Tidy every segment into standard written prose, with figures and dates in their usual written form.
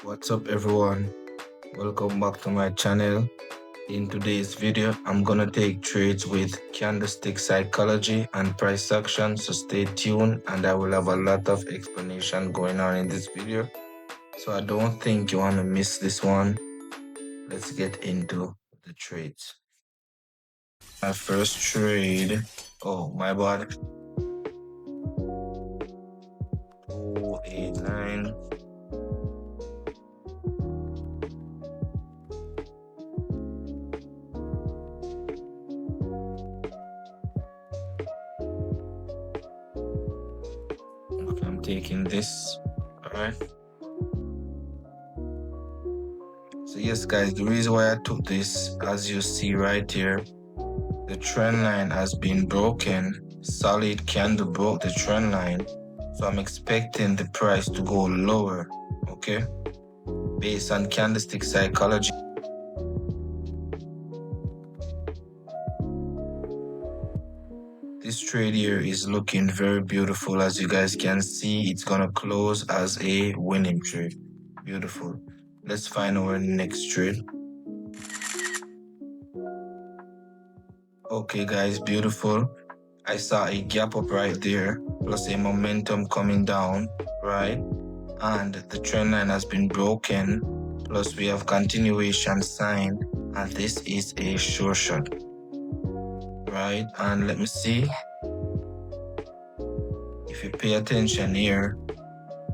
What's up everyone, welcome back to my channel. In today's video I'm gonna take trades with candlestick psychology and price action, so stay tuned and I will have a lot of explanation going on in this video, so I don't think you want to miss this one. Let's get into the trades. My first trade, oh my bad, 289. Okay, I'm taking this. All right. So yes guys, the reason why I took this, as you see right here, the trend line has been broken. Solid candle broke the trend line, so I'm expecting the price to go lower, okay, based on candlestick psychology. This trade here is looking very beautiful. As you guys can see, it's gonna close as a winning trade. Beautiful. Let's find our next trade. Okay guys, beautiful. I saw a gap up right there, plus a momentum coming down, right? And the trend line has been broken, plus we have continuation sign, and this is a short shot, right? And let me see. If you pay attention here,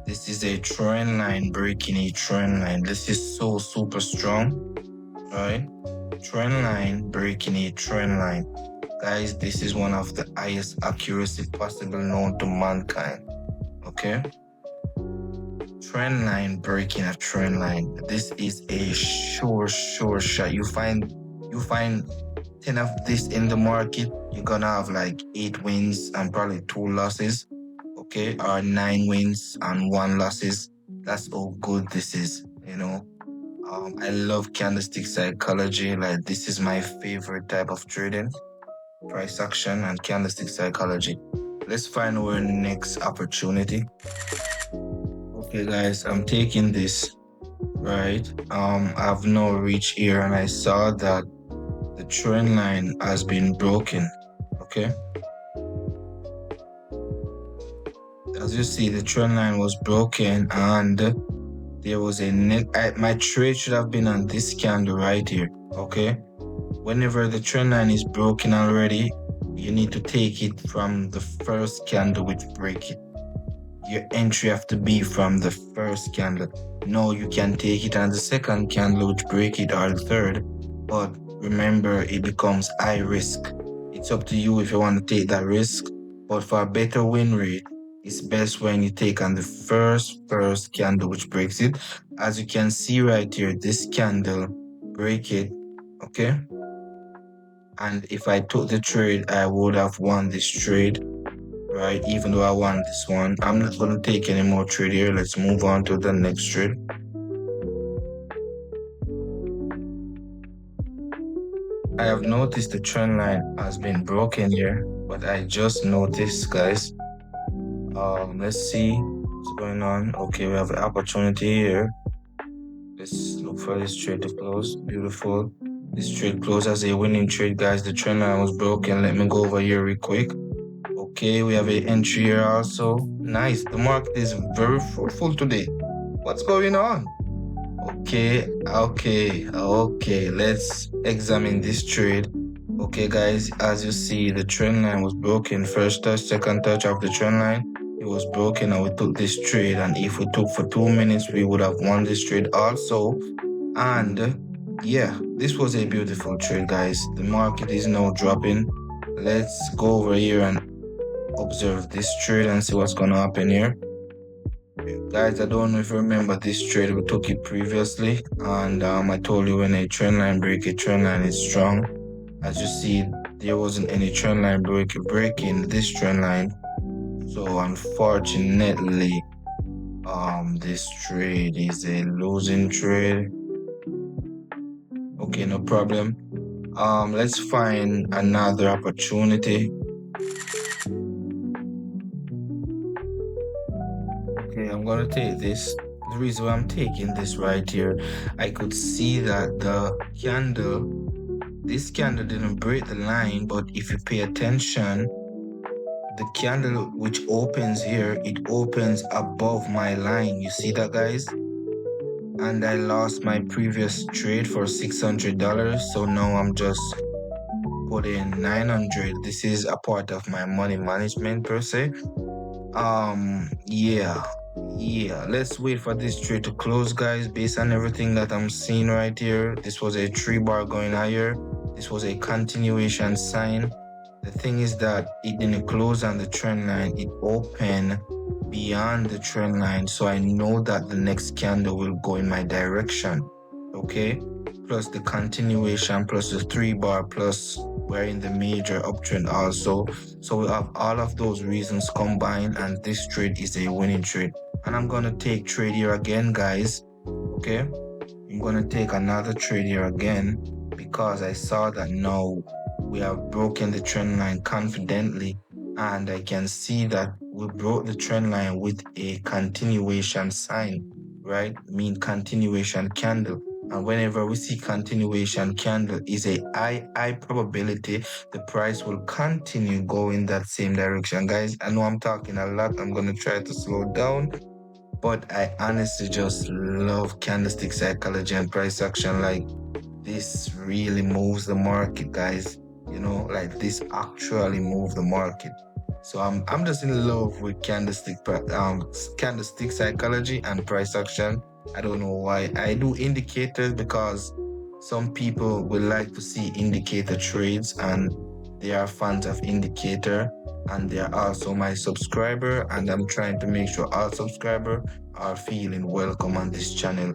this is a trend line breaking a trend line. This is so super strong, right? Trend line breaking a trend line. Guys, this is one of the highest accuracy possible known to mankind, okay? Trend line breaking a trend line. This is a sure shot. You find 10 of this in the market, you're gonna have like 8 wins and probably 2 losses, okay, or 9 wins and 1 losses. That's how good this is, you know. I love candlestick psychology. Like, this is my favorite type of trading. Price action and candlestick psychology. Let's find our next opportunity. Okay guys, I'm taking this, right? I've now reached here and I saw that the trend line has been broken, okay? As you see, the trend line was broken and there was a my trade should have been on this candle right here, okay? Whenever the trend line is broken already, you need to take it from the first candle which break it. Your entry have to be from the first candle. No, you can take it on the second candle which break it, or the third, but remember, it becomes high risk. It's up to you if you want to take that risk, but for a better win rate, it's best when you take on the first candle which breaks it. As you can see right here, this candle break it, okay? And if I took the trade, I would have won this trade, right? Even though I won this one. I'm not going to take any more trade here. Let's move on to the next trade. I have noticed the trend line has been broken here, but I just noticed, guys. Let's see what's going on. Okay, we have an opportunity here. Let's look for this trade to close. Beautiful. This trade closed as a winning trade, guys. The trend line was broken. Let me go over here real quick. Okay, we have an entry here also. Nice. The market is very fruitful today. What's going on? Okay. Let's examine this trade. Okay, guys, as you see, the trend line was broken. First touch, second touch of the trend line, it was broken, and we took this trade. And if we took for 2 minutes, we would have won this trade also. And yeah, this was a beautiful trade, guys. The market is now dropping. Let's go over here and observe this trade and see what's gonna happen here. Guys, I don't know if you remember this trade, we took it previously, and I told you when a trend line break, a trend line is strong. As you see, there wasn't any trend line breaking this trend line, so unfortunately this trade is a losing trade. Okay, no problem. Let's find another opportunity. Okay, I'm gonna take this. The reason why I'm taking this right here. I could see that this candle didn't break the line, but if you pay attention, the candle which opens here, it opens above my line. You see that, guys? And I lost my previous trade for $600, so now I'm just putting 900. This is a part of my money management per se. Yeah, let's wait for this trade to close, guys. Based on everything that I'm seeing right here, this was a 3 bar going higher. This was a continuation sign. The thing is that it didn't close on the trend line, it opened beyond the trend line, so I know that the next candle will go in my direction. Okay, plus the continuation, plus the 3 bar, plus we're in the major uptrend also. So we have all of those reasons combined, and this trade is a winning trade. And I'm gonna take trade here again, guys. Okay, I'm gonna take another trade here again because I saw that now we have broken the trend line confidently, and I can see that we broke the trend line with a continuation sign, right? Mean continuation candle. And whenever we see continuation candle is a high probability the price will continue going that same direction. Guys, I know I'm talking a lot. I'm gonna try to slow down, but I honestly just love candlestick psychology and price action. Like, this really moves the market, guys. You know, like this actually moves the market. So I'm just in love with candlestick psychology and price action. I don't know why. I do indicators because some people will like to see indicator trades, and they are fans of indicator, and they are also my subscriber, and I'm trying to make sure all subscribers are feeling welcome on this channel.